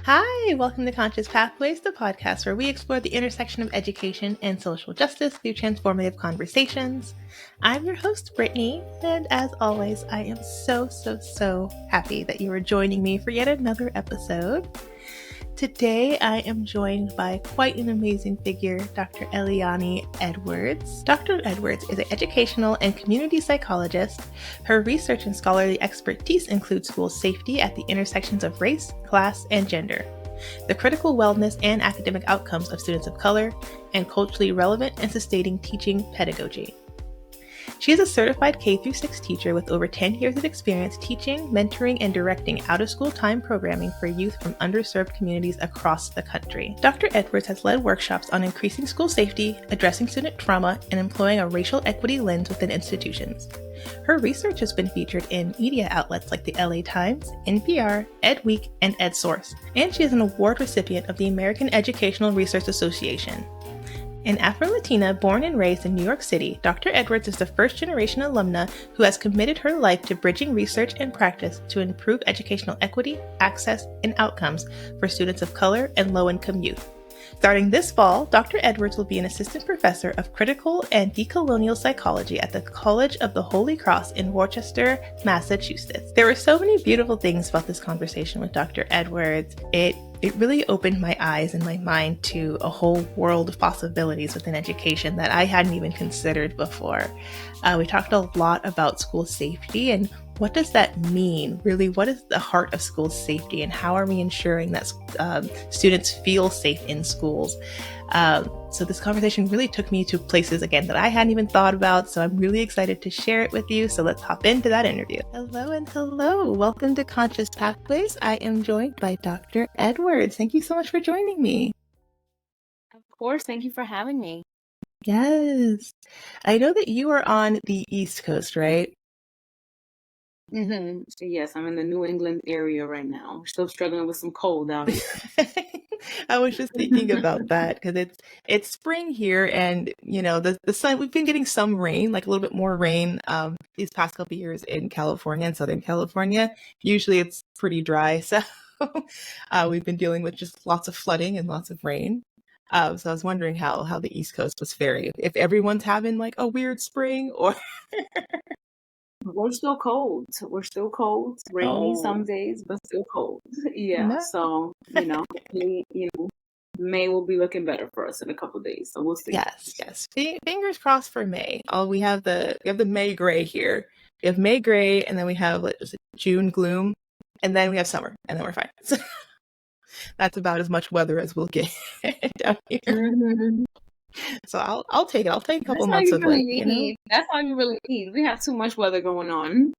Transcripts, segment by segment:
Hi, welcome to Conscious Pathways, the podcast where we explore the intersection of education and social justice through transformative conversations. I'm your host, Brittany, and as always, I am so happy that you are joining me for yet another episode. Today, I am joined by quite an amazing figure, Dr. Elianny Edwards. Dr. Edwards is an educational and community psychologist. Her research and scholarly expertise include school safety at the intersections of race, class, and gender, the critical wellness and academic outcomes of students of color, and culturally relevant and sustaining teaching pedagogy. She is a certified K-6 teacher with over 10 years of experience teaching, mentoring, and directing out-of-school time programming for youth from underserved communities across the country. Dr. Edwards has led workshops on increasing school safety, addressing student trauma, and employing a racial equity lens within institutions. Her research has been featured in media outlets like the LA Times, NPR, EdWeek, and EdSource, and she is an award recipient of the American Educational Research Association. An Afro-Latina born and raised in New York City, Dr. Edwards is the first-generation alumna who has committed her life to bridging research and practice to improve educational equity, access, and outcomes for students of color and low-income youth. Starting this fall, Dr. Edwards will be an assistant professor of critical and decolonial psychology at the College of the Holy Cross in Worcester, Massachusetts. There were so many beautiful things about this conversation with Dr. Edwards. It really opened my eyes and my mind to a whole world of possibilities within education that I hadn't even considered before. We talked a lot about school safety and what does that mean? Really, what is the heart of school safety and how are we ensuring that students feel safe in schools? So this conversation really took me to places, again, that I hadn't even thought about. So I'm really excited to share it with you. So let's hop into that interview. Hello and hello. Welcome to Conscious Pathways. I am joined by Dr. Edwards. Thank you so much for joining me. Of course. Thank you for having me. Yes. I know that you are on the East Coast, right? So yes, I'm in the New England area right now. We're still struggling with some cold out here. I was just thinking about that because it's spring here, and the sun. We've been getting some rain, like a little bit more rain, these past couple of years in California and Southern California. Usually, it's pretty dry, so we've been dealing with just lots of flooding and lots of rain. So I was wondering how the East Coast was faring. If everyone's having like a weird spring, or We're still cold. We're still cold. Rainy some days, but still cold. Yeah. No. So May will be looking better for us in a couple of days. So we'll see. Yes. Fingers crossed for May. We have the May gray here. We have May gray, and then we have June gloom, and then we have summer, and then we're fine. So that's about as much weather as we'll get down here. Mm-hmm. So I'll take it. I'll take a couple That's months all of really need. That's all you really need. We have too much weather going on.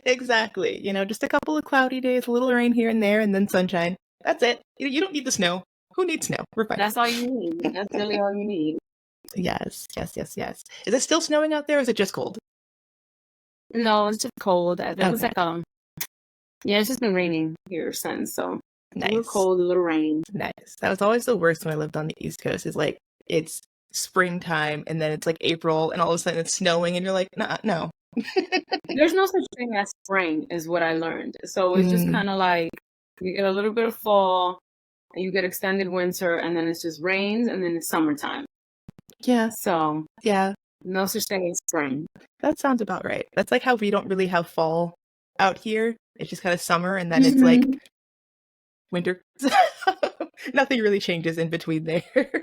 Exactly. Just a couple of cloudy days, a little rain here and there, and then sunshine. That's it. You don't need the snow. Who needs snow? We're fine. That's all you need. That's really all you need. Yes. Is it still snowing out there, or is it just cold? No, it's just cold. It was Okay. like it's just been raining here since, so Nice. A little cold, a little rain. Nice. That was always the worst when I lived on the East Coast. Is like it's springtime and then it's like April and all of a sudden it's snowing and you're like, nah, no. There's no such thing as spring, is what I learned. So it's just kind of like you get a little bit of fall, and you get extended winter, and then it's just rains, and then it's summertime. Yeah. So yeah, no such thing as spring. That sounds about right. That's like how we don't really have fall out here. It's just kind of summer, and then it's like winter. Nothing really changes in between there.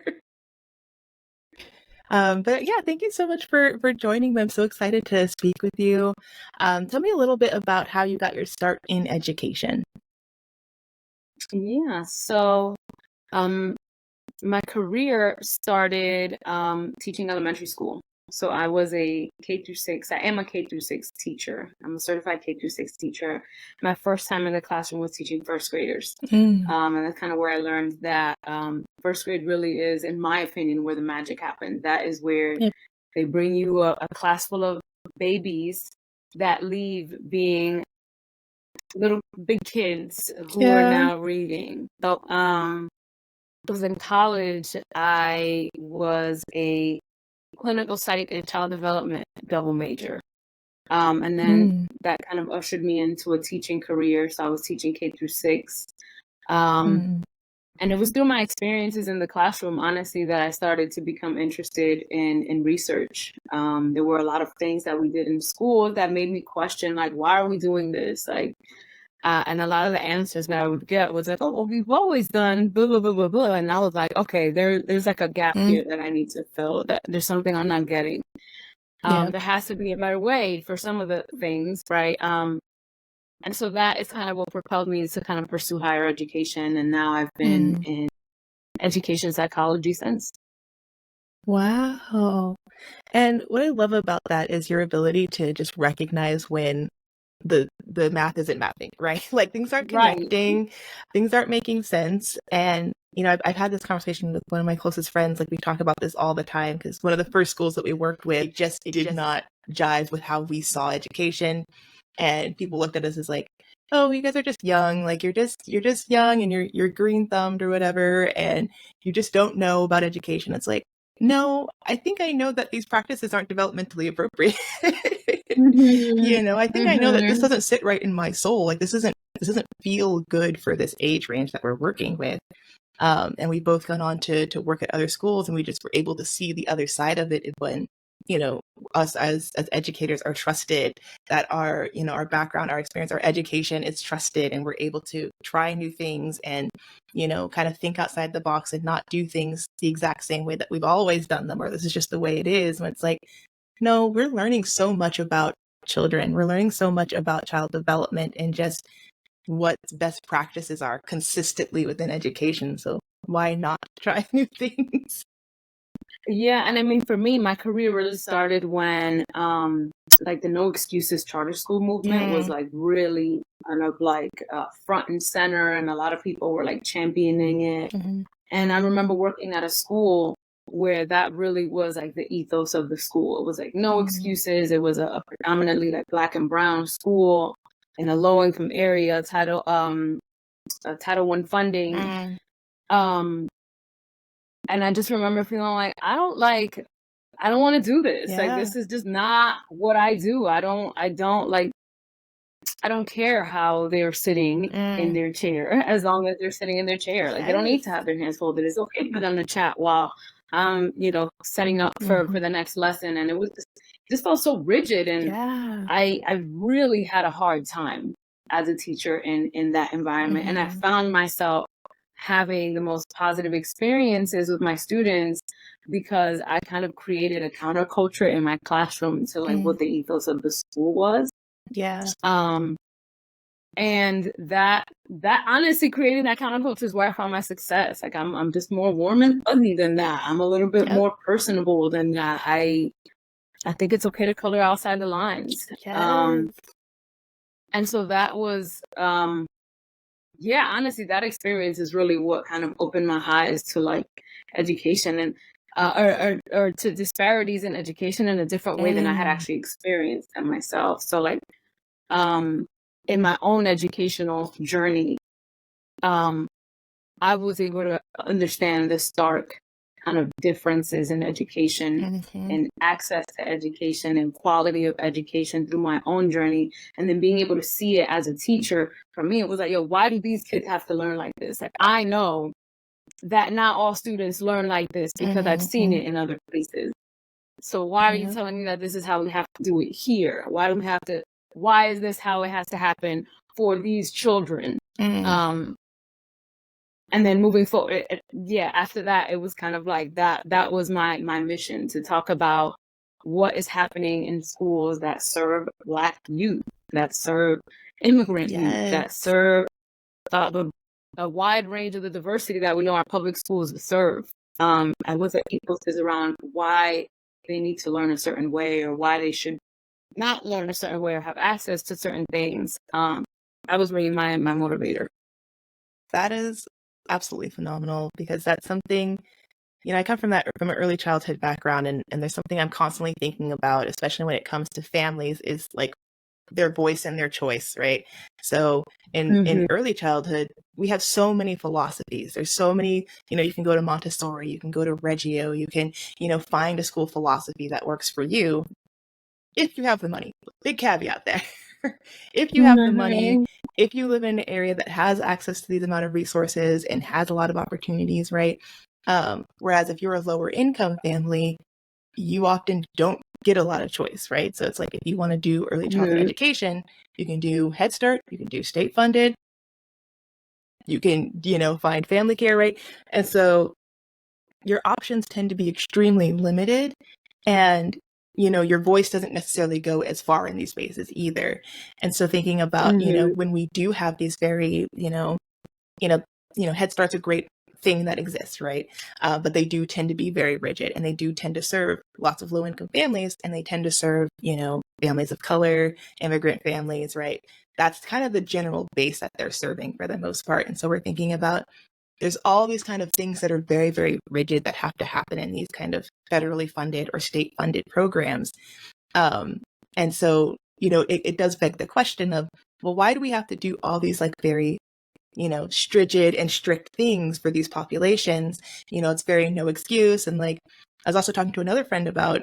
But yeah, thank you so much for joining me. I'm so excited to speak with you. Tell me a little bit about how you got your start in education. Yeah, so my career started teaching elementary school. So I was a K-6. I am a K-6 teacher. I'm a certified K-6 teacher. My first time in the classroom was teaching first graders. And that's kind of where I learned that first grade really is, in my opinion, where the magic happens. That is where they bring you a class full of babies that leave being little big kids who are now reading. So I was in college. I was a clinical psych and child development double major. And then that kind of ushered me into a teaching career. So I was teaching K-6. And it was through my experiences in the classroom, honestly, that I started to become interested in research. There were a lot of things that we did in school that made me question, like, why are we doing this? Like, and a lot of the answers that I would get was like, oh, well, we've always done blah, blah, blah, blah, blah. And I was like, okay, there's like a gap here that I need to fill, that there's something I'm not getting. There has to be a better way for some of the things, right? And so that is kind of what propelled me to kind of pursue higher education. And now I've been in education psychology since. Wow. And what I love about that is your ability to just recognize when the math isn't mapping, right? Like things aren't connecting, things aren't making sense. And, you know, I've had this conversation with one of my closest friends. Like we talk about this all the time because one of the first schools that we worked with just did not jive with how we saw education. And people looked at us as like, oh, you guys are just young. Like you're just young and you're green thumbed or whatever. And you just don't know about education. It's like, no, I think I know that these practices aren't developmentally appropriate. You know, I think I know that this doesn't sit right in my soul. Like this doesn't feel good for this age range that we're working with. And we both gone on to work at other schools, and we just were able to see the other side of it when, you know, us as educators are trusted, that our, you know, our background, our experience, our education is trusted, and we're able to try new things and, you know, kind of think outside the box and not do things the exact same way that we've always done them, or this is just the way it is. When it's like, no, we're learning so much about children. We're learning so much about child development and just what best practices are consistently within education. So why not try new things? Yeah, and I mean, for me, my career really started when, like the No Excuses charter school movement was like really kind of like front and center, and a lot of people were like championing it. And I remember working at a school where that really was like the ethos of the school. It was like no excuses. It was a predominantly like Black and brown school in a low income area, Title I funding. And I just remember feeling like I don't want to do this. Like this is just not what I do. I don't care how they're sitting in their chair, as long as they're sitting in their chair. Like they don't need to have their hands folded. It's okay to put on the chat while you know, setting up for the next lesson. And it just felt so rigid. And I really had a hard time as a teacher in that environment. And I found myself having the most positive experiences with my students because I kind of created a counterculture in my classroom to like what the ethos of the school was. And that honestly creating that counterculture is where I found my success. Like I'm just more warm and fuzzy than that. I'm a little bit more personable than that. I think it's okay to color outside the lines. And so that was honestly, that experience is really what kind of opened my eyes to like education and or to disparities in education in a different way than I had actually experienced them myself. So like in my own educational journey, I was able to understand the stark kind of differences in education and access to education and quality of education through my own journey. And then being able to see it as a teacher, for me, it was like, yo, why do these kids have to learn like this? Like, I know that not all students learn like this because I've seen it in other places. So why are you telling me that this is how we have to do it here? Why is this how it has to happen for these children? And then moving forward, after that, it was kind of like that was my mission, to talk about what is happening in schools that serve Black youth, that serve immigrant youth, that serve a wide range of the diversity that we know our public schools serve. And what the ethos is around why they need to learn a certain way, or why they should not learn a certain way or have access to certain things. That was really my motivator. That is absolutely phenomenal, because that's something, you know, I come from an early childhood background, and there's something I'm constantly thinking about, especially when it comes to families, is like their voice and their choice, right? So in early childhood, we have so many philosophies. There's so many, you know, you can go to Montessori, you can go to Reggio, you can, you know, find a school philosophy that works for you if you have the money. Big caveat there. If you have the money if you live in an area that has access to these amount of resources and has a lot of opportunities, right? Whereas if you're a lower income family, you often don't get a lot of choice, right? So it's like if you want to do early childhood education, you can do Head Start, you can do state funded, you can, find family care, right? And so your options tend to be extremely limited, and your voice doesn't necessarily go as far in these spaces either. And so thinking about when we do have these very Head Start's a great thing that exists, right? But they do tend to be very rigid, and they do tend to serve lots of low income families, and they tend to serve families of color, immigrant families, right? That's kind of the general base that they're serving for the most part. And so we're thinking about, there's all these kind of things that are very, very rigid that have to happen in these kind of federally funded or state funded programs. And so, it does beg the question of, well, why do we have to do all these like very, stringent and strict things for these populations? It's very no excuse. And like, I was also talking to another friend about,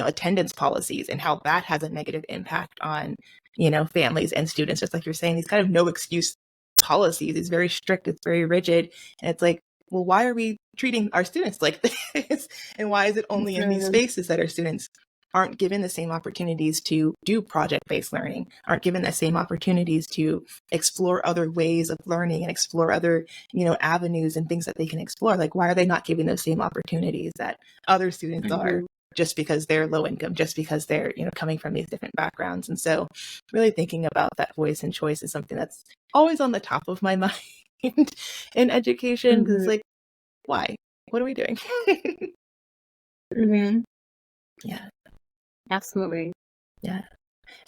attendance policies and how that has a negative impact on, families and students. Just like you're saying, these kind of no excuse policies is very strict, it's very rigid. And it's like, well, why are we treating our students like this? And why is it only in these spaces that our students aren't given the same opportunities to do project-based learning, aren't given the same opportunities to explore other ways of learning and explore other, avenues and things that they can explore? Like, why are they not given those same opportunities that other students are, just because they're low income, just because they're, coming from these different backgrounds? And so really thinking about that voice and choice is something that's always on the top of my mind in education, because it's like, why? What are we doing? Yeah. Absolutely. Yeah.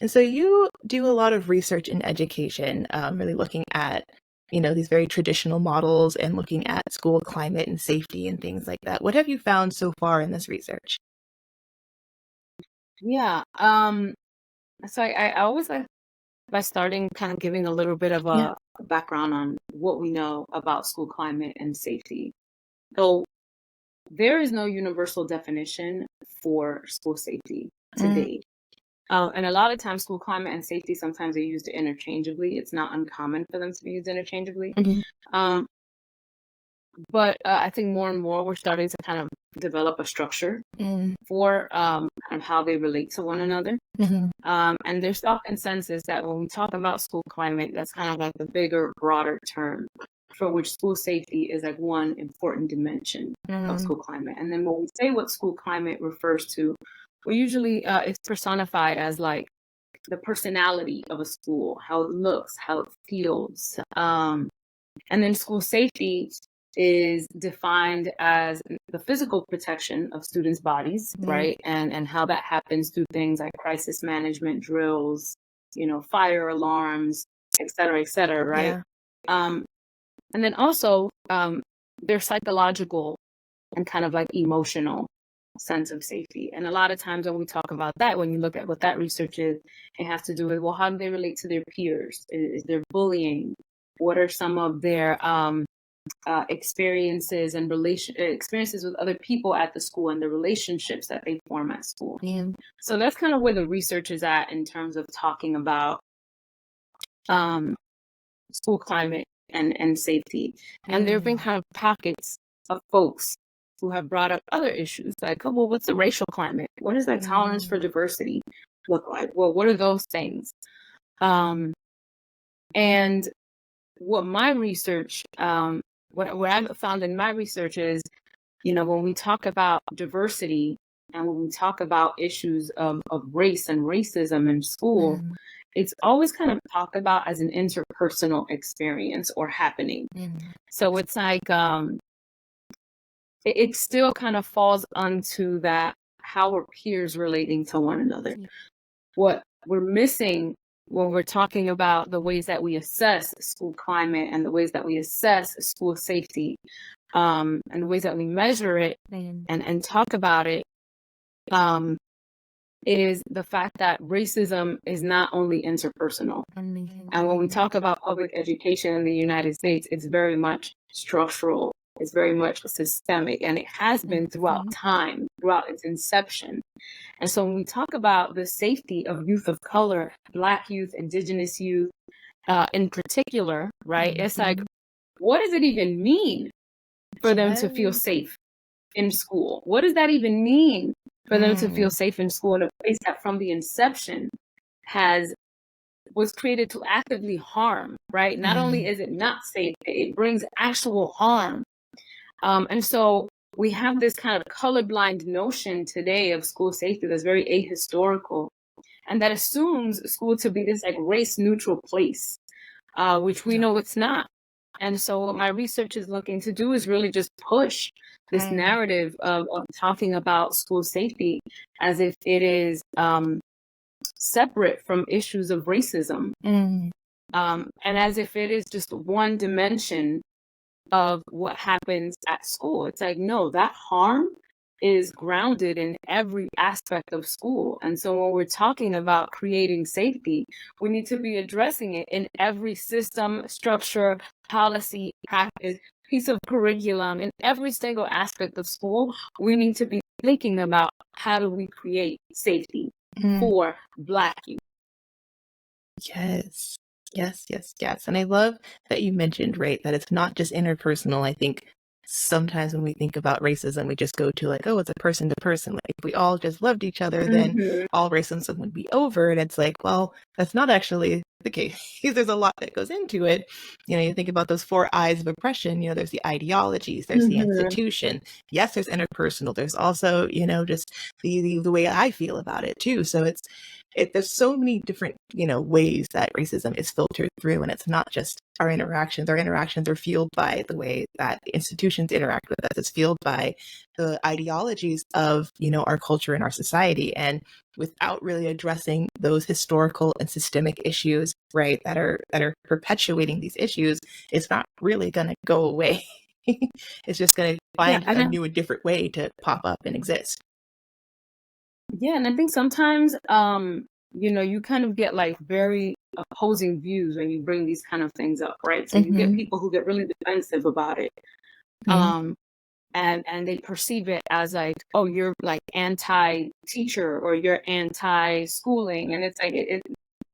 And so you do a lot of research in education, really looking at, these very traditional models and looking at school climate and safety and things like that. What have you found so far in this research? Yeah. So I always like by starting kind of giving a little bit of a background on what we know about school climate and safety. So there is no universal definition for school safety today. And a lot of times school climate and safety, sometimes they're used interchangeably. It's not uncommon for them to be used interchangeably. But I think more and more we're starting to kind of develop a structure for kind of how they relate to one another. And there's some consensus that when we talk about school climate, that's kind of like the bigger, broader term for which school safety is like one important dimension of school climate. And then when we say what school climate refers to, we usually it's personified as like the personality of a school, how it looks, how it feels. And then school safety is defined as the physical protection of students' bodies, right? And how that happens through things like crisis management drills, fire alarms, et cetera, right? Yeah. And then also there's psychological and kind of like emotional sense of safety. And a lot of times when we talk about that, when you look at what that research is, it has to do with, well, how do they relate to their peers? Is there bullying? What are some of their experiences and experiences with other people at the school and the relationships that they form at school? So that's kind of where the research is at in terms of talking about school climate and safety. And there have been kind of pockets of folks who have brought up other issues like, oh, well, what's the racial climate? What does that tolerance for diversity look like? Well, what are those things? And what my research, what I've found in my research is, when we talk about diversity and when we talk about issues of race and racism in school, it's always kind of talked about as an interpersonal experience or happening. So it's like, it still kind of falls onto that, how are peers relating to one another? What we're missing when we're talking about the ways that we assess school climate and the ways that we assess school safety, and the ways that we measure it and talk about it, is the fact that racism is not only interpersonal. And when we talk about public education in the United States, it's very much structural. It's very much systemic, and it has been throughout time, throughout its inception. And so when we talk about the safety of youth of color, Black youth, Indigenous youth, in particular, right? It's like, what does it even mean for them to feel safe in school? What does that even mean for them to feel safe in school in a place that from the inception was created to actively harm, right? Not only is it not safe, it brings actual harm. And so we have this kind of colorblind notion today of school safety that's very ahistorical, and that assumes school to be this like race neutral place, which we know it's not. And so what my research is looking to do is really just push this narrative of talking about school safety as if it is separate from issues of racism, and as if it is just one dimension of what happens at school. It's like, no, that harm is grounded in every aspect of school. And so when we're talking about creating safety, we need to be addressing it in every system, structure, policy, practice, piece of curriculum, in every single aspect of school. We need to be thinking about how do we create safety for Black youth. Yes. And I love that you mentioned, right, that it's not just interpersonal. I think sometimes when we think about racism, we just go to like, oh, it's a person to person. Like if we all just loved each other, then all racism would be over. And it's like, well, that's not actually the case. There's a lot that goes into it. You know, you think about those 4 eyes of oppression, you know, there's the ideologies, there's the institution. Yes, there's interpersonal. There's also, you know, just the way I feel about it too. So there's so many different, you know, ways that racism is filtered through, and it's not just our interactions. Our interactions are fueled by the way that the institutions interact with us. It's fueled by the ideologies of, you know, our culture and our society. And without really addressing those historical and systemic issues, right, that are perpetuating these issues, it's not really going to go away. It's just going to find a new and different way to pop up and exist. Yeah, and I think sometimes, you know, you kind of get like very opposing views when you bring these kind of things up, right? So you get people who get really defensive about it, and they perceive it as like, oh, you're like anti-teacher or you're anti-schooling, and it's like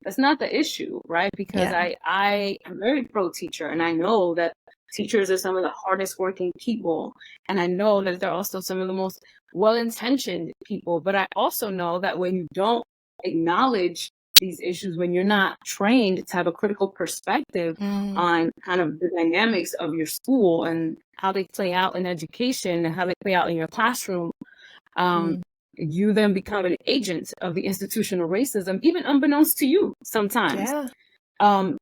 that's not the issue, right? Because I am very pro-teacher, and I know that teachers are some of the hardest working people, and I know that they're also some of the most well-intentioned people. But I also know that when you don't acknowledge these issues, when you're not trained to have a critical perspective on kind of the dynamics of your school and how they play out in education and how they play out in your classroom, you then become an agent of the institutional racism, even unbeknownst to you sometimes. And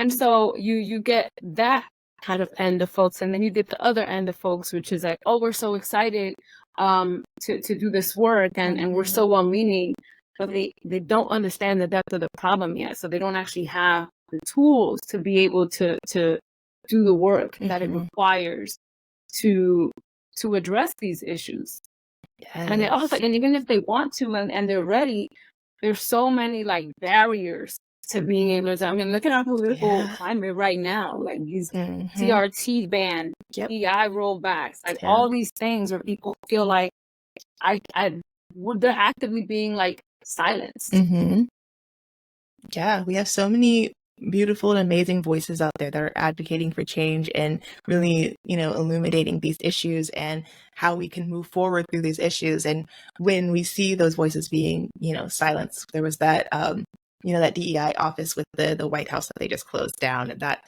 so you get that kind of end of folks, and then you get the other end of folks, which is like, oh, we're so excited to do this work, and we're so well-meaning, but they don't understand the depth of the problem yet. So they don't actually have the tools to be able to do the work that it requires to address these issues. And they also, and even if they want to and they're ready, there's so many like barriers to being able to. I mean, look at our political climate right now, like these CRT ban, EI rollbacks, like all these things where people feel like they're actively being like silenced. Yeah, we have so many beautiful and amazing voices out there that are advocating for change and really, you know, illuminating these issues and how we can move forward through these issues. And when we see those voices being, you know, silenced, there was that, you know, that DEI office with the White House that they just closed down, and that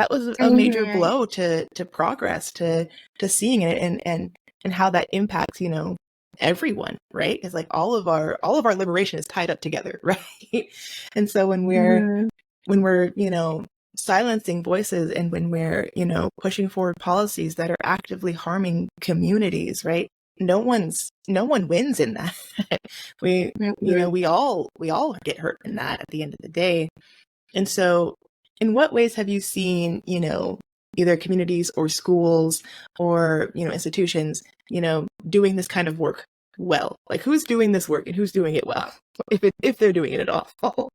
was a major blow to progress, to seeing it and how that impacts, you know, everyone, right? It's like all of our liberation is tied up together, right? And so when we're, you know, silencing voices, and when we're, you know, pushing forward policies that are actively harming communities, right? No one wins in that. You know, we all get hurt in that at the end of the day. And so in what ways have you seen, you know, either communities or schools or, you know, institutions, you know, doing this kind of work well? Like, who's doing this work and who's doing it well, if they're doing it at all?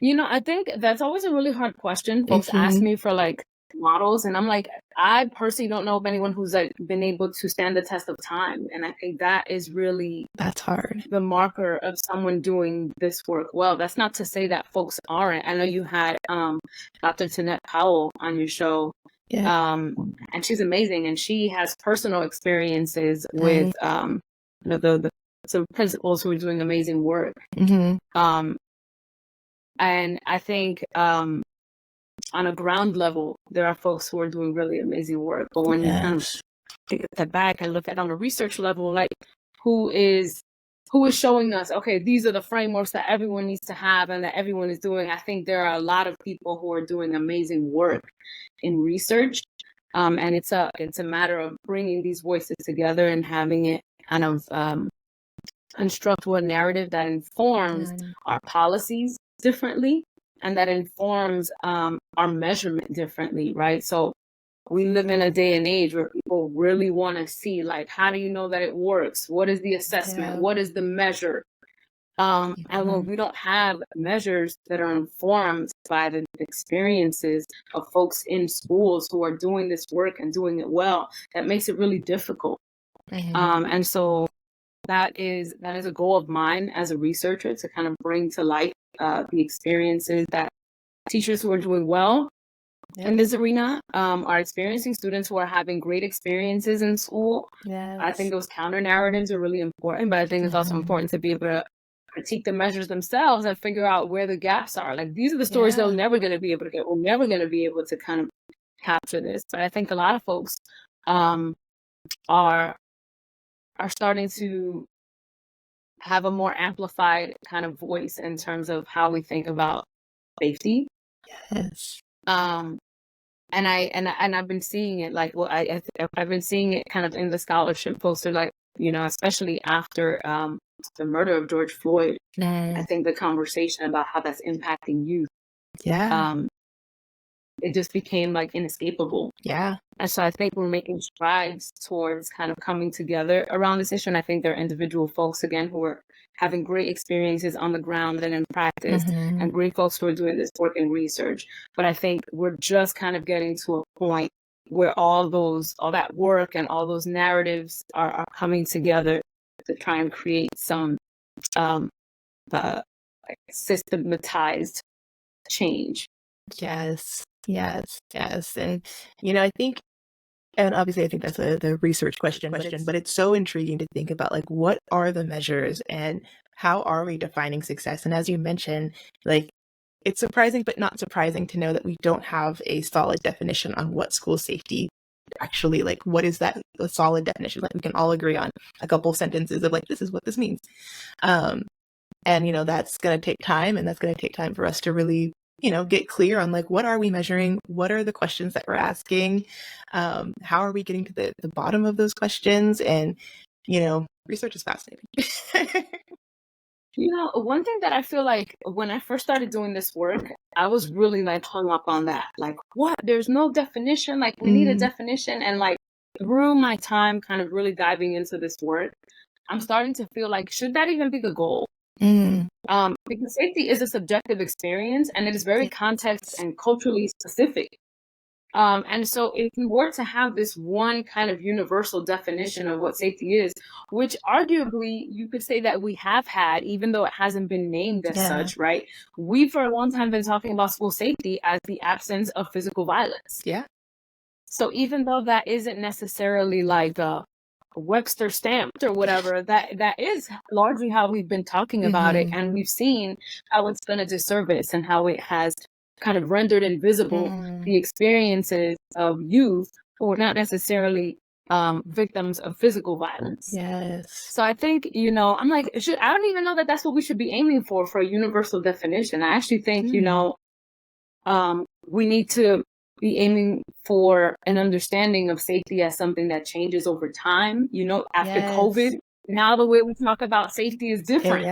You know, I think that's always a really hard question. Folks ask me for like models. And I'm like, I personally don't know of anyone who's like been able to stand the test of time. And I think that is really That's hard. the marker of someone doing this work well. That's not to say that folks aren't. I know you had Dr. Tanette Powell on your show. Yeah. And she's amazing, and she has personal experiences with the some principals who are doing amazing work. And I think on a ground level, there are folks who are doing really amazing work. But when you kind of take a step back and look at on a research level, like who is showing us, okay, these are the frameworks that everyone needs to have and that everyone is doing. I think there are a lot of people who are doing amazing work in research. And it's a matter of bringing these voices together and having it kind of construct a narrative that informs our policies differently and that informs our measurement differently, right? So we live in a day and age where people really want to see, like, how do you know that it works? What is the assessment? What is the measure? And when we don't have measures that are informed by the experiences of folks in schools who are doing this work and doing it well, that makes it really difficult. And so that is a goal of mine as a researcher, to kind of bring to light the experiences that teachers who are doing well in this arena are experiencing, students who are having great experiences in school. I think those counter narratives are really important, but I think it's also important to be able to critique the measures themselves and figure out where the gaps are. Like, these are the stories that we're never going to be able to get. We're never going to be able to kind of capture this. But I think a lot of folks are starting to have a more amplified kind of voice in terms of how we think about safety. And I've been seeing it, like, well, I've been seeing it kind of in the scholarship poster, like, you know, especially after the murder of George Floyd. I think the conversation about how that's impacting youth, it just became like inescapable. And so I think we're making strides towards kind of coming together around this issue. And I think there are individual folks, again, who are having great experiences on the ground and in practice, and great folks who are doing this work in research. But I think we're just kind of getting to a point where all that work and all those narratives are coming together to try and create some like systematized change. Yes. And, you know, I think, and obviously I think that's the research question, but it's so intriguing to think about, like, what are the measures and how are we defining success? And as you mentioned, like, it's surprising but not surprising to know that we don't have a solid definition on what school safety actually, like, what is that, a solid definition? Like, we can all agree on a couple sentences of, like, this is what this means. And, you know, that's going to take time, and that's going to take time for us to really, you know, get clear on, like, what are we measuring? What are the questions that we're asking? How are we getting to the bottom of those questions? And, you know, research is fascinating. You know, one thing that I feel like when I first started doing this work, I was really like hung up on that. Like, what? There's no definition. Like, we need a definition. And like, through my time kind of really diving into this work, I'm starting to feel like, should that even be the goal? Because safety is a subjective experience, and it is very context and culturally specific. And so if we were to have this one kind of universal definition of what safety is, which arguably you could say that we have had, even though it hasn't been named as such, right? We for a long time been talking about school safety as the absence of physical violence. So even though that isn't necessarily like a Webster stamped or whatever, that is largely how we've been talking about it. And we've seen how it's been a disservice and how it has kind of rendered invisible the experiences of youth who are not necessarily victims of physical violence. So I think, you know, I'm like, I don't even know that that's what we should be aiming for a universal definition. I actually think, you know, we need to be aiming for an understanding of safety as something that changes over time. You know, after COVID, now the way we talk about safety is different.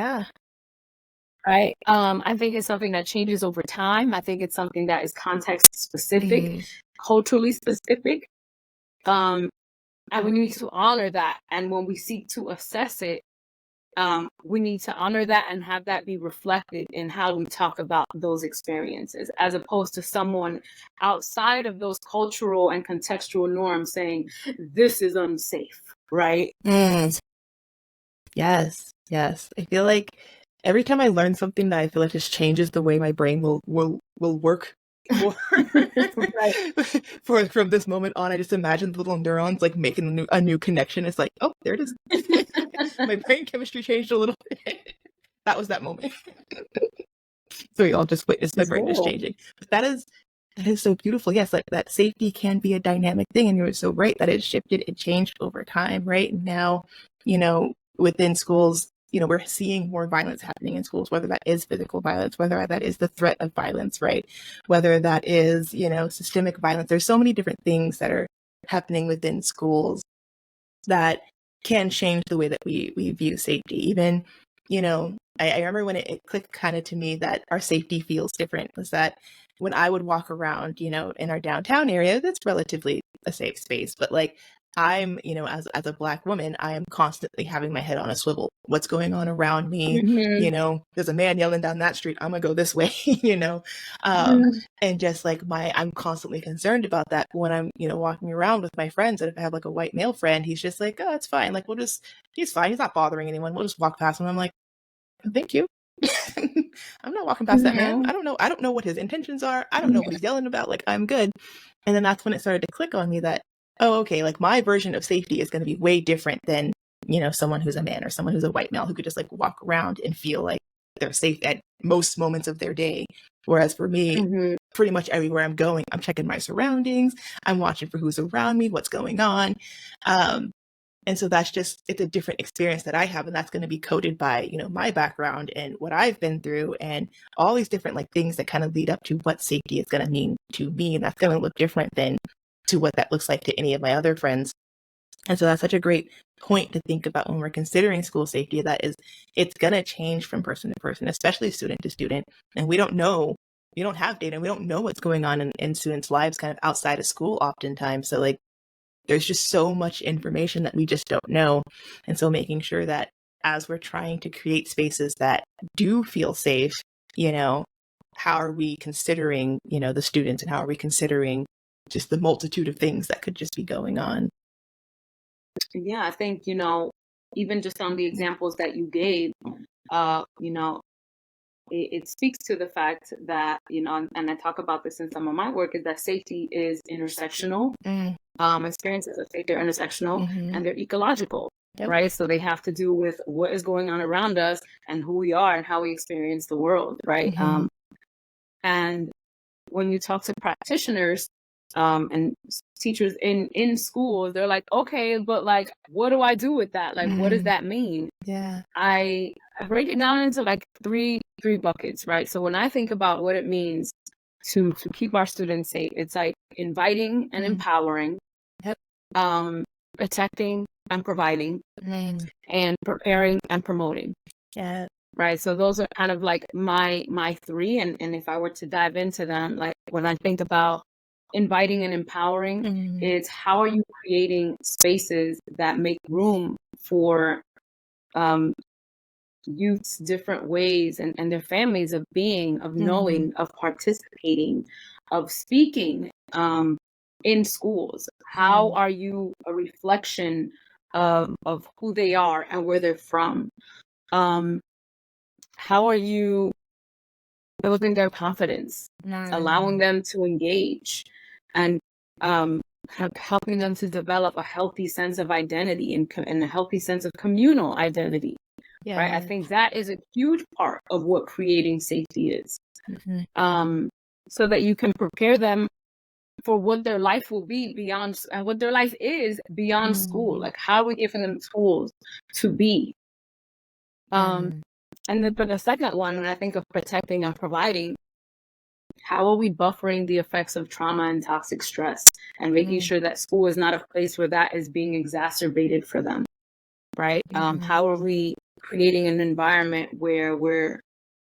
Right. I think it's something that changes over time. I think it's something that is context specific, culturally specific. And we need to honor that. And when we seek to assess it, we need to honor that and have that be reflected in how we talk about those experiences, as opposed to someone outside of those cultural and contextual norms saying, this is unsafe, right? Yes, yes. I feel like every time I learn something that I feel like just changes the way my brain will work for, for from this moment on, I just imagine the little neurons like making a new connection. It's like, oh, there it is. My brain chemistry changed a little bit. That was that moment. So we all just witnessed my brain just changing. But that is so beautiful. Yes, like that safety can be a dynamic thing, and you're so right that it shifted, it changed over time, right? And now, within schools, we're seeing more violence happening in schools, whether that is physical violence, whether that is the threat of violence, right? Whether that is, systemic violence. There's so many different things that are happening within schools that can change the way that we view safety. Even, I remember when it clicked kind of to me that our safety feels different, was that when I would walk around, in our downtown area, that's relatively a safe space, but like I'm, as a Black woman, I am constantly having my head on a swivel. What's going on around me? There's a man yelling down that street, I'm gonna go this way, and just like I'm constantly concerned about that when I'm, walking around with my friends. And if I have like a white male friend, he's just like, oh, it's fine. Like, he's fine. He's not bothering anyone. We'll just walk past him. I'm like, thank you. I'm not walking past that man. I don't know what his intentions are. I don't know what he's yelling about. Like, I'm good. And then that's when it started to click on me that, oh, okay, like my version of safety is going to be way different than, someone who's a man or someone who's a white male who could just like walk around and feel like they're safe at most moments of their day. Whereas for me, pretty much everywhere I'm going, I'm checking my surroundings. I'm watching for who's around me, what's going on. And so it's a different experience that I have. And that's going to be coded by, my background and what I've been through and all these different like things that kind of lead up to what safety is going to mean to me. And that's going to look different than to what that looks like to any of my other friends. And so that's such a great point to think about when we're considering school safety, that is, it's going to change from person to person, especially student to student. And we don't have data. We don't know what's going on in students' lives kind of outside of school oftentimes. So like, there's just so much information that we just don't know. And so making sure that as we're trying to create spaces that do feel safe, how are we considering, the students, and how are we considering just the multitude of things that could just be going on? Yeah, I think, even just on the examples that you gave, it speaks to the fact that, and I talk about this in some of my work, is that safety is intersectional. Experiences of safety are intersectional and they're ecological, right? So they have to do with what is going on around us and who we are and how we experience the world, right? And when you talk to practitioners and teachers in schools, they're like, okay, but like, what do I do with that? Like, what does that mean? Yeah. I break it down into like three buckets, right? So when I think about what it means to keep our students safe, it's like inviting and empowering, protecting and providing, and preparing and promoting. Yeah. Right. So those are kind of like my three. And if I were to dive into them, like when I think about inviting and empowering, it's how are you creating spaces that make room for youth's different ways and their families of being, of knowing, of participating, of speaking in schools. How are you a reflection of who they are and where they're from? How are you building their confidence, allowing them to engage, and helping them to develop a healthy sense of identity and a healthy sense of communal identity? Yeah. Right. I think that is a huge part of what creating safety is. So that you can prepare them for what their life will be beyond, and what their life is beyond school. Like, how are we giving them tools to be? And then for the second one, when I think of protecting and providing, how are we buffering the effects of trauma and toxic stress and making sure that school is not a place where that is being exacerbated for them, right? How are we creating an environment where we're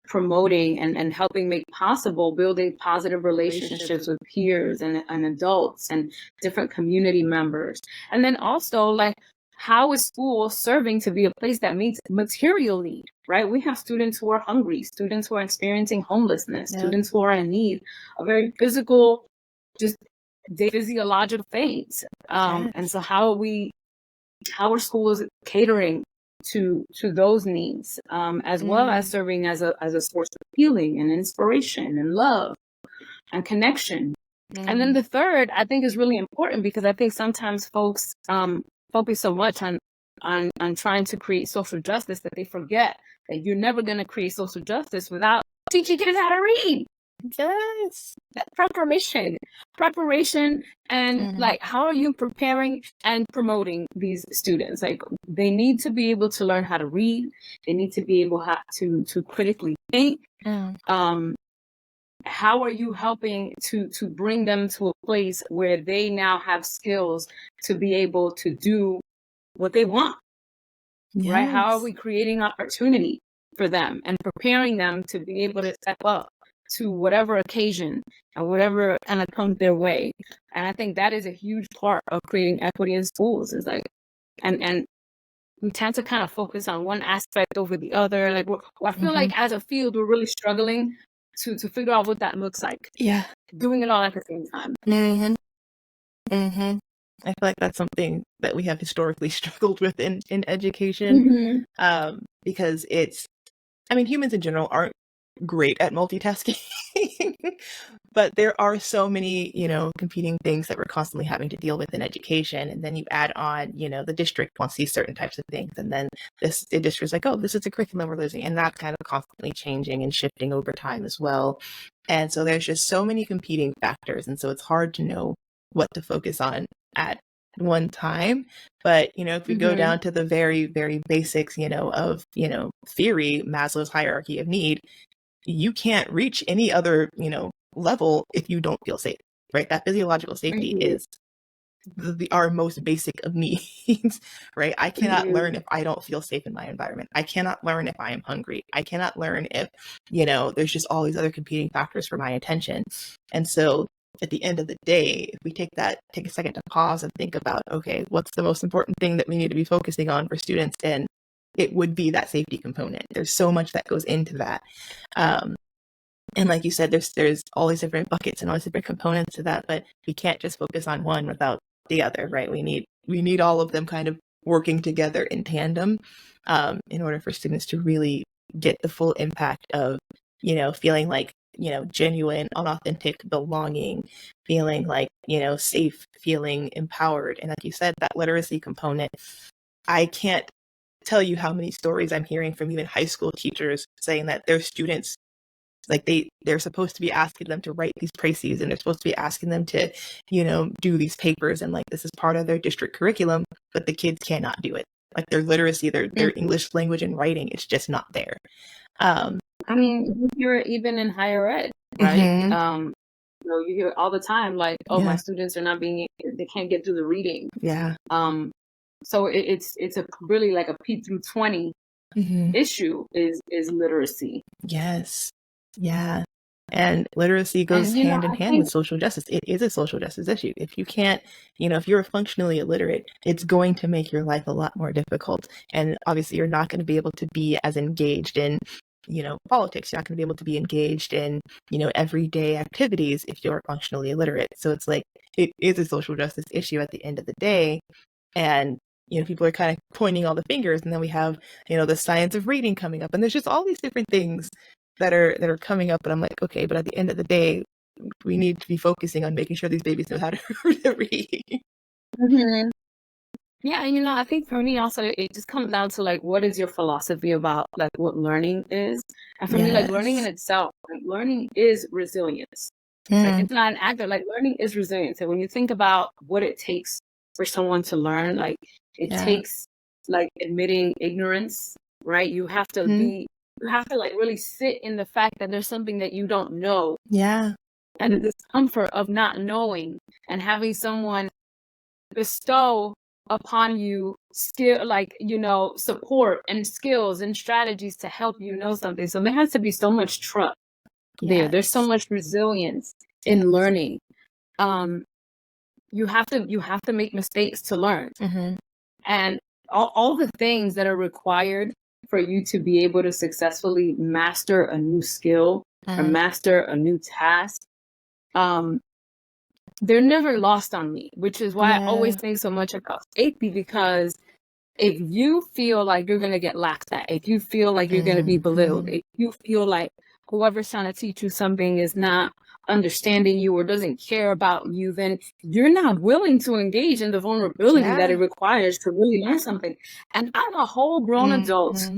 promoting and helping make possible building positive relationships with peers and adults and different community members? And then also, like, how is school serving to be a place that meets material need, right? We have students who are hungry, students who are experiencing homelessness, students who are in need of very physical, just physiological things. And so how are schools catering to those needs, as well as serving as a source of healing and inspiration and love and connection. And then the third, I think, is really important, because I think sometimes folks focus so much on trying to create social justice that they forget that you're never going to create social justice without teaching kids how to read. Yes. Preparation, and like, how are you preparing and promoting these students? Like, they need to be able to learn how to read. They need to be able to critically think. How are you helping to bring them to a place where they now have skills to be able to do what they want? Right? How are we creating opportunity for them and preparing them to be able to step up to whatever occasion and whatever kind of comes their way? And I think that is a huge part of creating equity in schools, is like, and we tend to kind of focus on one aspect over the other. Like, I feel like as a field, we're really struggling to figure out what that looks like. Yeah. Doing it all at the same time. I feel like that's something that we have historically struggled with in education, because humans in general aren't great at multitasking, but there are so many, competing things that we're constantly having to deal with in education. And then you add on, the district wants these certain types of things. And then the district's like, oh, this is a curriculum we're losing. And that's kind of constantly changing and shifting over time as well. And so there's just so many competing factors. And so it's hard to know what to focus on at one time. But, if we go down to the very, very basics, of, theory, Maslow's hierarchy of need, you can't reach any other, level if you don't feel safe, right? That physiological safety is our most basic of needs, right? I cannot learn if I don't feel safe in my environment. I cannot learn if I am hungry. I cannot learn if, there's just all these other competing factors for my attention. And so at the end of the day, if we take a second to pause and think about, okay, what's the most important thing that we need to be focusing on for students? And it would be that safety component. There's so much that goes into that. And like you said, there's all these different buckets and all these different components to that, but we can't just focus on one without the other, right? We need all of them kind of working together in tandem, in order for students to really get the full impact of, feeling like, genuine, unauthentic belonging, feeling like, safe, feeling empowered. And like you said, that literacy component, I can't tell you how many stories I'm hearing from even high school teachers saying that their students, like they're supposed to be asking them to write these précis, and they're supposed to be asking them to, do these papers, and like this is part of their district curriculum, but the kids cannot do it. Like their literacy, their English language and writing, it's just not there. You're even in higher ed, right? You hear all the time, like, oh, my students are they can't get through the reading. Yeah. So it's a really like a P through 20 issue is literacy. Yes. Yeah. And literacy goes hand in hand with social justice. It is a social justice issue. If you can't, if you're functionally illiterate, it's going to make your life a lot more difficult. And obviously you're not going to be able to be as engaged in, politics. You're not going to be able to be engaged in, everyday activities if you're functionally illiterate. So it's like, it is a social justice issue at the end of the day. And people are kind of pointing all the fingers, and then we have, the science of reading coming up, and there's just all these different things that are coming up. And I'm like, okay, but at the end of the day, we need to be focusing on making sure these babies know how to read. Yeah, and I think for me also, it just comes down to like, what is your philosophy about like what learning is? And for me, like learning in itself, like learning is resilience. Like it's not an actor. Like learning is resilience. And when you think about what it takes for someone to learn, like it takes like admitting ignorance, right? You have to like really sit in the fact that there's something that you don't know. Yeah. And the discomfort of not knowing and having someone bestow upon you skill, like, support and skills and strategies to help you know something. So there has to be so much trust there. There's so much resilience in learning. You have to make mistakes to learn. And all the things that are required for you to be able to successfully master a new skill or master a new task, they're never lost on me, which is why I always think so much about safety, because if you feel like you're going to get laughed at, if you feel like you're going to be belittled, if you feel like whoever's trying to teach you something is not understanding you or doesn't care about you, then you're not willing to engage in the vulnerability that it requires to really learn something. And I'm a whole grown adult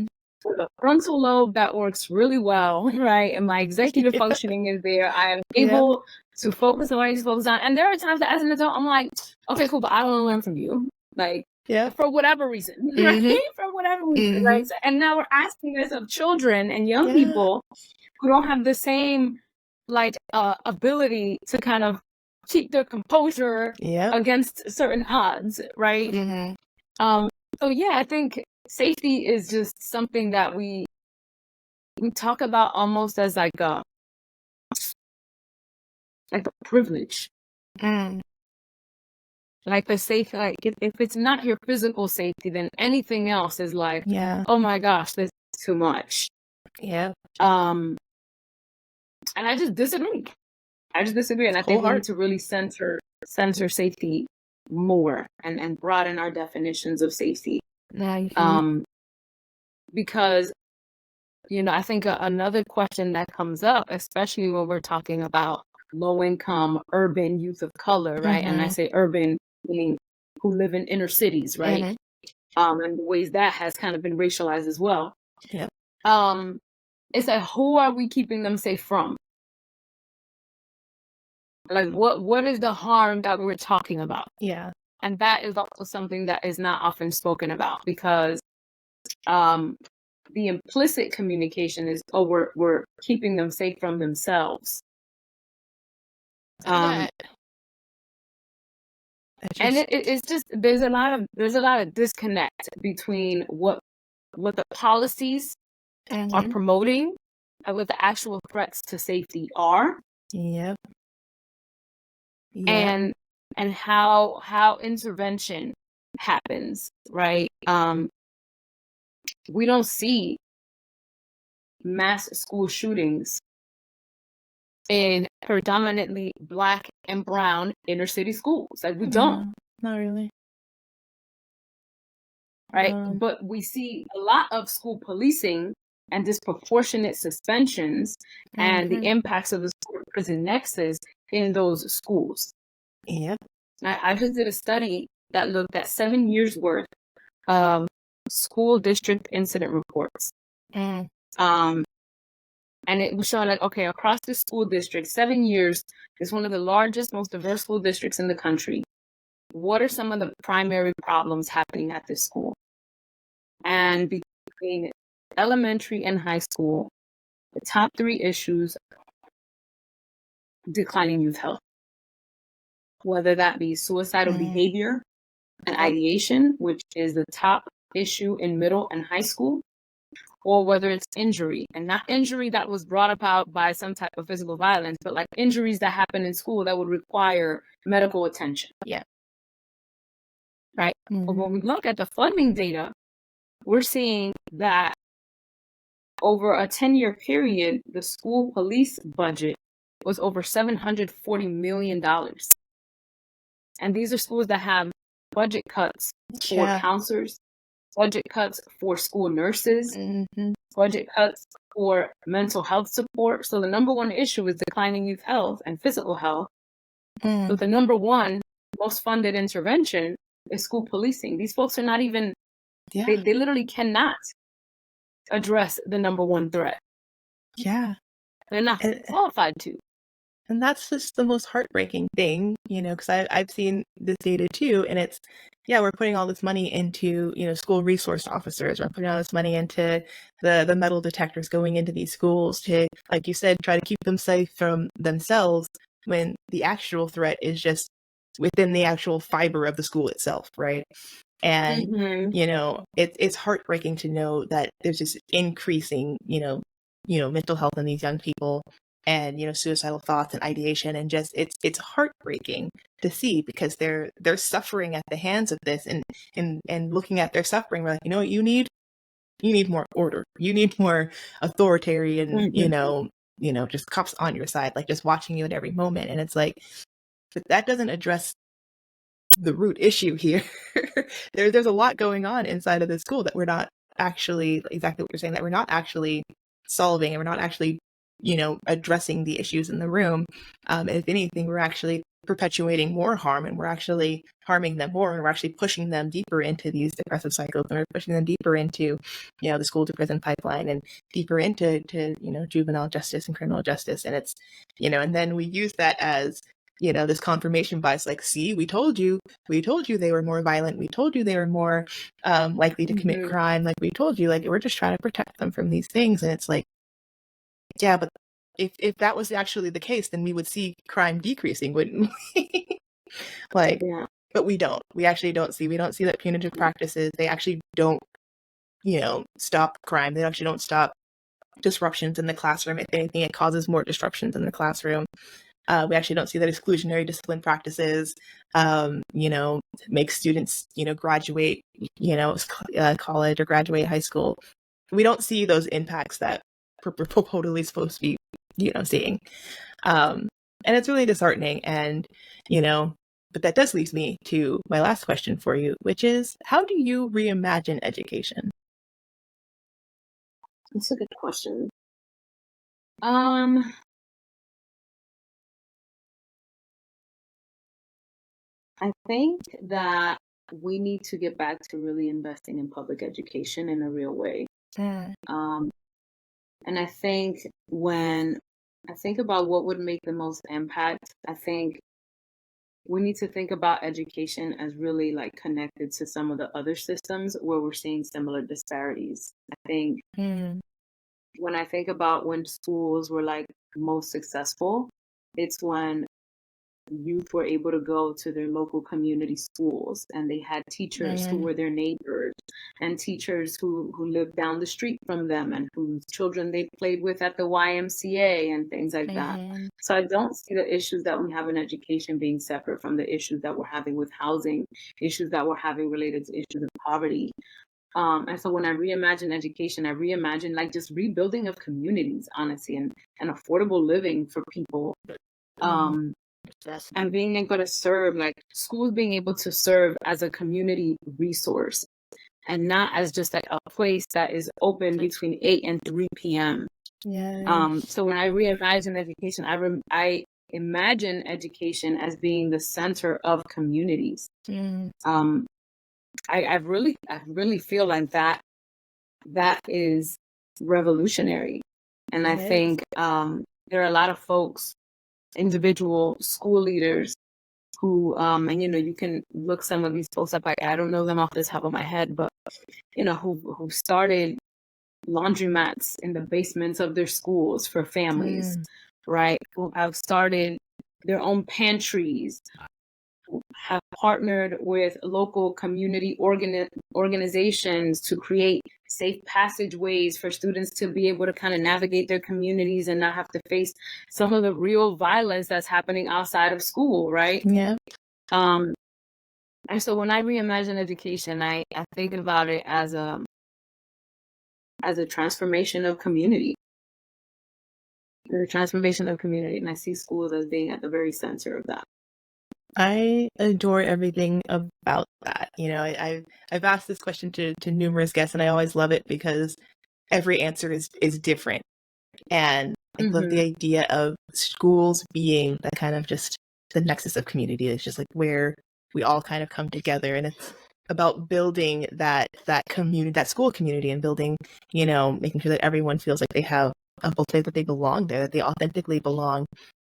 with a frontal lobe that works really well, right? And my executive functioning is there. I am able to focus on what I need to focus on. And there are times that as an adult, I'm like, okay, cool, but I don't want to learn from you. Like, for whatever reason, right? For whatever reason, right? So, and now we're asking this of children and young people who don't have the same like ability to kind of keep their composure against certain odds, right? So yeah, I think safety is just something that we talk about almost as like a privilege. Like the safe, like if it's not your physical safety, then anything else is like, oh my gosh, this is too much. And I just disagree. And I think we need to really center safety more and broaden our definitions of safety. Because, I think another question that comes up, especially when we're talking about low-income urban youth of color, right? And I say urban meaning who live in inner cities, right? And the ways that has kind of been racialized as well. It's like, who are we keeping them safe from? Like, what is the harm that we're talking about? And that is also something that is not often spoken about, because the implicit communication is, oh, we're keeping them safe from themselves. And it's just there's a lot of disconnect between what the policies are promoting and what the actual threats to safety are. And how intervention happens, right? We don't see mass school shootings in predominantly Black and brown inner city schools. Like, we don't. Not really. Right? But we see a lot of school policing and disproportionate suspensions and the impacts of the school-prison nexus in those schools. I just did a study that looked at 7 years worth of school district incident reports. And it was showing, like, okay, across the school district, 7 years is one of the largest, most diverse school districts in the country. What are some of the primary problems happening at this school? And between elementary and high school, the top 3 issues: declining youth health, whether that be suicidal behavior and ideation, which is the top issue in middle and high school, or whether it's injury, and not injury that was brought about by some type of physical violence, but like injuries that happen in school that would require medical attention. Right? But when we look at the funding data, we're seeing that over a 10-year period, the school police budget was over $740 million. And these are schools that have budget cuts for counselors, budget cuts for school nurses, budget cuts for mental health support. So the number one issue is declining youth health and physical health. So the number one most funded intervention is school policing. These folks are not even, they literally cannot address the number one threat. They're not qualified to. And that's just the most heartbreaking thing, because I've seen this data too, and it's, we're putting all this money into, school resource officers. We're putting all this money into the metal detectors going into these schools to, like you said, try to keep them safe from themselves, when the actual threat is just within the actual fiber of the school itself, right? And, it's heartbreaking to know that there's just increasing, mental health in these young people. and, suicidal thoughts and ideation, and just it's heartbreaking to see, because they're suffering at the hands of this, and looking at their suffering, we're like, what you need more order, you need more authoritarian, just cops on your side, like just watching you at every moment. And it's like, but that doesn't address the root issue here. There's a lot going on inside of the school that we're not actually, exactly what you're saying, that we're not actually solving, and we're not actually, addressing the issues in the room. If anything, we're actually perpetuating more harm, and we're actually harming them more, and we're actually pushing them deeper into these depressive cycles, and we're pushing them deeper into, the school to prison pipeline, and deeper into juvenile justice and criminal justice. And it's, and then we use that as, this confirmation bias, like, see, we told you they were more violent, we told you they were more likely to commit crime, like, we told you, like, we're just trying to protect them from these things. And it's like, yeah, but if that was actually the case, then we would see crime decreasing, wouldn't we? Like, Yeah. but we don't. We actually don't see that punitive practices, they actually don't, stop crime. They actually don't stop disruptions in the classroom. If anything, it causes more disruptions in the classroom. We actually don't see that exclusionary discipline practices, make students, graduate, college or graduate high school. We don't see those impacts that we're purportedly supposed to be, seeing. And it's really disheartening. And, but that does lead me to my last question for you, which is, how do you reimagine education? That's a good question. I think that we need to get back to really investing in public education in a real way. And I think when I think about what would make the most impact, I think we need to think about education as really like connected to some of the other systems where we're seeing similar disparities. I think when I think about when schools were like most successful, it's when youth were able to go to their local community schools, and they had teachers who were their neighbors, and teachers who lived down the street from them, and whose children they played with at the YMCA and things like that. So I don't see the issues that we have in education being separate from the issues that we're having with housing, issues that we're having related to issues of poverty. And so when I reimagine education, I reimagine like just rebuilding of communities, honestly, and affordable living for people. And being able to serve, like schools being able to serve as a community resource, and not as just like a place that is open between 8 and 3 p.m. So when I reimagine education, I imagine education as being the center of communities. I really feel like that is revolutionary. And I think there are a lot of folks, individual school leaders who, and you can look some of these folks up. I don't know them off the top of my head, but who started laundromats in the basements of their schools for families, right? Who have started their own pantries, have partnered with local community organizations to create safe passageways for students to be able to kind of navigate their communities and not have to face some of the real violence that's happening outside of school, right? And so when I reimagine education, I think about it as a transformation of community. The transformation of community, and I see schools as being at the very center of that. I adore everything about that. I've asked this question to numerous guests, and I always love it because every answer is different. And I love the idea of schools being the kind of just the nexus of community. It's just like where we all kind of come together, and it's about building that community, that school community, and building, making sure that everyone feels like they have a place, that they belong there, that they authentically belong.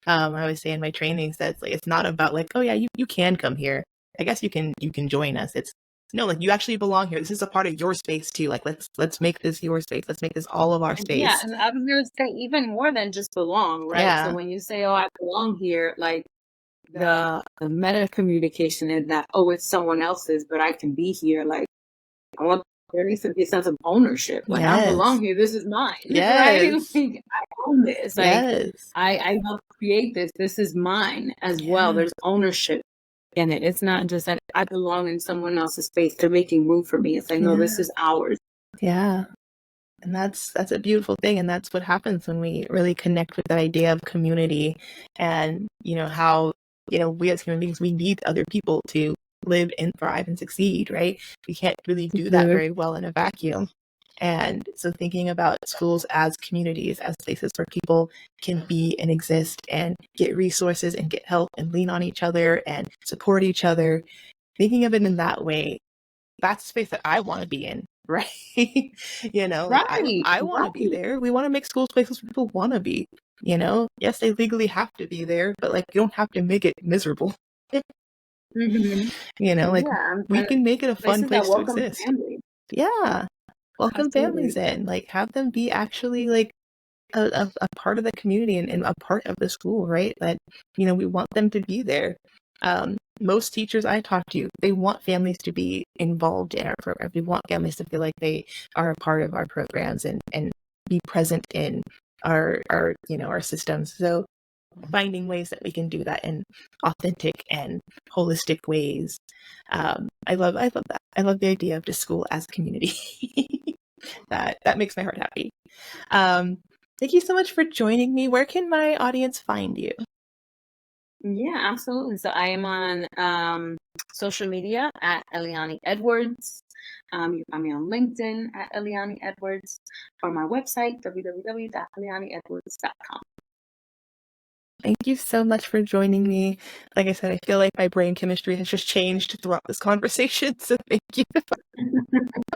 I always say in my trainings that it's not about like, oh yeah, you can come here. I guess you can join us. It's no, like you actually belong here. This is a part of your space too. Like let's make this your space. Let's make this all of our space. Yeah, and I was gonna say even more than just belong, right? Yeah. So when you say, "Oh, I belong here," like the meta communication is that, oh, it's someone else's, but I can be here. Like I want there needs to be a sense of ownership. Like, I Yes. belong here. This is mine. Right? Yes. Like, I own this. Like, Yes. I helped create this. This is mine as well. Yeah. There's ownership in it. It's not just that I belong in someone else's space. They're making room for me. It's like, no, this is ours. Yeah. And that's a beautiful thing. And that's what happens when we really connect with the idea of community and, how, we as human beings, we need other people to live and thrive and succeed, right? We can't really do that very well in a vacuum. And so thinking about schools as communities, as places where people can be and exist and get resources and get help and lean on each other and support each other, thinking of it in that way, that's the space that I want to be in, right? I want to be there. We want to make schools places where people want to be, Yes, they legally have to be there, but you don't have to make it miserable. Mm-hmm. We can make it a fun place to exist. Family. Yeah. Welcome Absolutely. families in. Have them be actually a part of the community and a part of the school, right? That, we want them to be there. Most teachers I talk to, they want families to be involved in our program. We want families to feel like they are a part of our programs and be present in our systems. So finding ways that we can do that in authentic and holistic ways. I love that. I love the idea of just school as a community. that makes my heart happy. Thank you so much for joining me. Where can my audience find you? Yeah, absolutely. So I am on social media at Elianny Edwards. You can find me on LinkedIn at Elianny Edwards, or my website, www.eliannyedwards.com. Thank you so much for joining me. Like I said, I feel like my brain chemistry has just changed throughout this conversation, so thank you.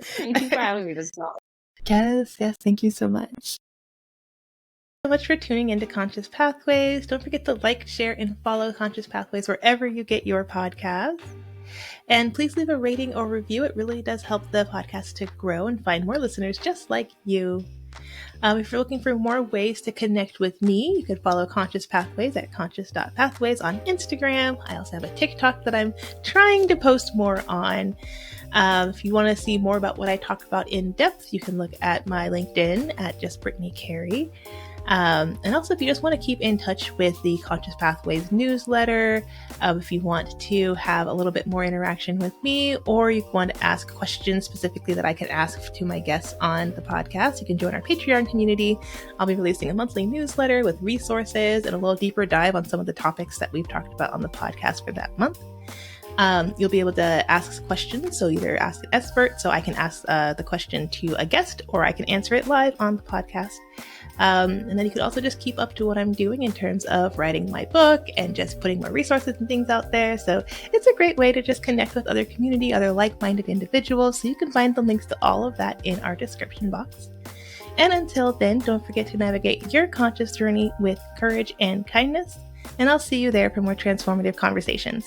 Thank you for having me this talk. Yes, thank you so much. So much for tuning into Conscious Pathways. Don't forget to like, share, and follow Conscious Pathways wherever you get your podcasts. And please leave a rating or review. It really does help the podcast to grow and find more listeners just like you. If you're looking for more ways to connect with me, you could follow Conscious Pathways at conscious.pathways on Instagram. I also have a TikTok that I'm trying to post more on. If you want to see more about what I talk about in depth, you can look at my LinkedIn at just Brittany Carey. And also, if you just want to keep in touch with the Conscious Pathways newsletter, if you want to have a little bit more interaction with me, or you want to ask questions specifically that I can ask to my guests on the podcast, you can join our Patreon community. I'll be releasing a monthly newsletter with resources and a little deeper dive on some of the topics that we've talked about on the podcast for that month. You'll be able to ask questions, so either ask an expert, so I can ask the question to a guest, or I can answer it live on the podcast. And then you can also just keep up to what I'm doing in terms of writing my book and just putting more resources and things out there. So it's a great way to just connect with other community, other like-minded individuals. So you can find the links to all of that in our description box. And until then, don't forget to navigate your conscious journey with courage and kindness. And I'll see you there for more transformative conversations.